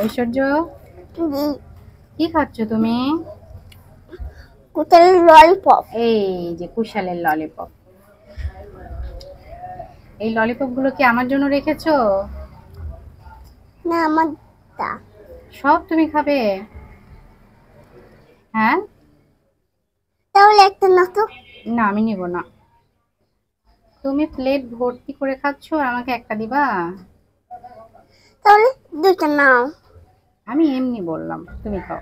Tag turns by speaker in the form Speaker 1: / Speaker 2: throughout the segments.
Speaker 1: ঐশ্বর্য,
Speaker 2: জি।
Speaker 1: কি খাচ্ছ তুমি?
Speaker 2: কুতালের ললিপপ।
Speaker 1: এই যে কুশালের ললিপপ। এই ললিপপ গুলো কি আমার জন্য রেখেছো?
Speaker 2: না, আমার তা।
Speaker 1: সব তুমি খাবে? হ্যাঁ।
Speaker 2: তাহলে একটা না তো।
Speaker 1: না, আমি নিব না। তুমি প্লেট ভর্তি করে খাচ্ছ আর আমাকে একটা দিবা?
Speaker 2: তাহলে দুইটা নাও।
Speaker 1: আমি এমনি বললাম, তুমি খাও।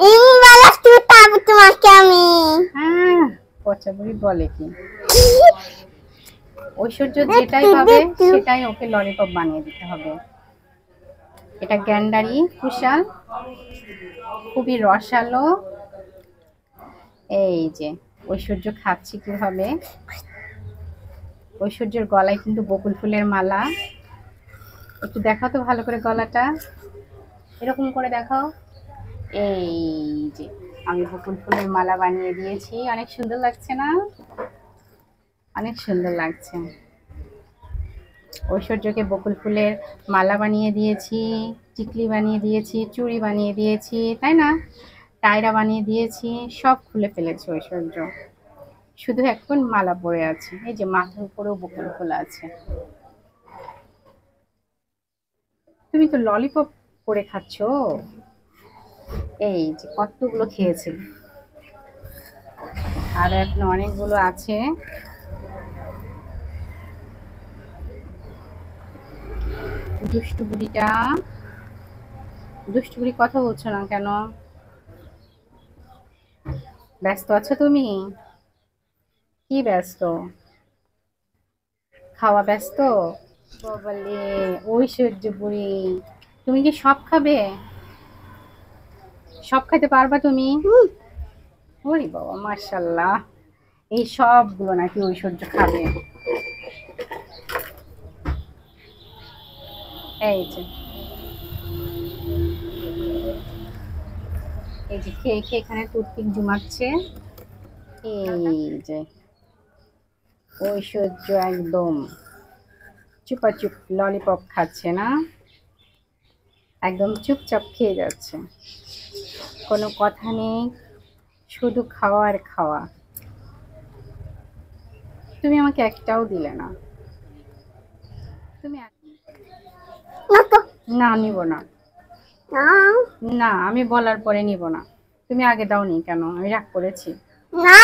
Speaker 2: ইমবালাস তুমি পাবে তোমাকে আমি।
Speaker 1: হ্যাঁ, পচা বুড়ি বলে কি? ঐশ্বর্য যেটাই পাবে
Speaker 2: দেখতে
Speaker 1: সেটাই ওকে ললিপপ বানিয়ে দিতে হবে। এটা গ্যান্ডারি কুশাল, খুবই রসালো। এই যে ঐশ্বর্য খাচ্ছে কিভাবে। ঐশ্বর্যের গলায় কিন্তু বকুল ফুলের মালা। একটু দেখাও তো ভালো করে গলাটা, এরকম করে দেখাও। এই যে আমি বকুল ফুলের মালা বানিয়ে দিয়েছি, অনেক সুন্দর লাগছে না? অনেক সুন্দর লাগছে। ঐশ্বর্যকে বকুল ফুলের মালা বানিয়ে দিয়েছি, টিকলি বানিয়ে দিয়েছি, চুড়ি বানিয়ে দিয়েছি, তাই না? টায়রা বানিয়ে দিয়েছি, সব খুলে ফেলেছে ঐশ্বর্য। শুধু এখন মালা পরে আছে। এই যে মাথার উপরেও বকুল ফুল আছে। তুমি তো ললিপপ করে খাচ্ছো। এই যে কতগুলো খেয়েছে, আর এখন অনেকগুলো আছে। দুষ্টু বুড়িটা, দুষ্টু বুড়ি কথা বলছো না কেন? ব্যস্ত আছো তুমি? কি ব্যস্ত? খাওয়া ব্যস্ত? বলে ঐশ্বর্য বুড়ি, তুমি কি সব খাবে? সব খেতে পারবা তুমি? ওরে বাবা, মাশাল্লাহ, এই সবগুলো নাকি ঐশ্বর্য খাবে। এই যে, এই যে খেয়ে খেয়ে এখানে টুথপিক জুমাচ্ছে। এই যে ঐশ্বর্য একদম চুপাচুপ ললিপপ খাচ্ছে না, একদম চুপচাপ খেয়ে যাচ্ছে, কোনো কথা নেই, শুধু খাওয়া আর খাওয়া। তুমি আমাকে একটাও দিলে না। তুমি
Speaker 2: না তো।
Speaker 1: না, নিব না।
Speaker 2: না।
Speaker 1: না, আমি বলার পরে নিব না। তুমি আগে দাওনি কেন? আমি রাগ করেছি?
Speaker 2: না।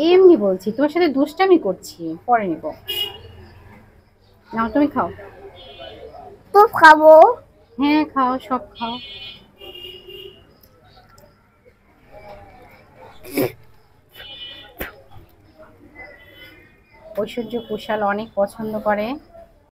Speaker 1: এমনি বলছি, তোমার সাথে দুষ্টামি করছি, পরে নিব। নাও তুমি খাও।
Speaker 2: তো খাবো।
Speaker 1: হ্যাঁ খাও, সব খাও। ঐশ্বর্য কুশাল অনেক পছন্দ করে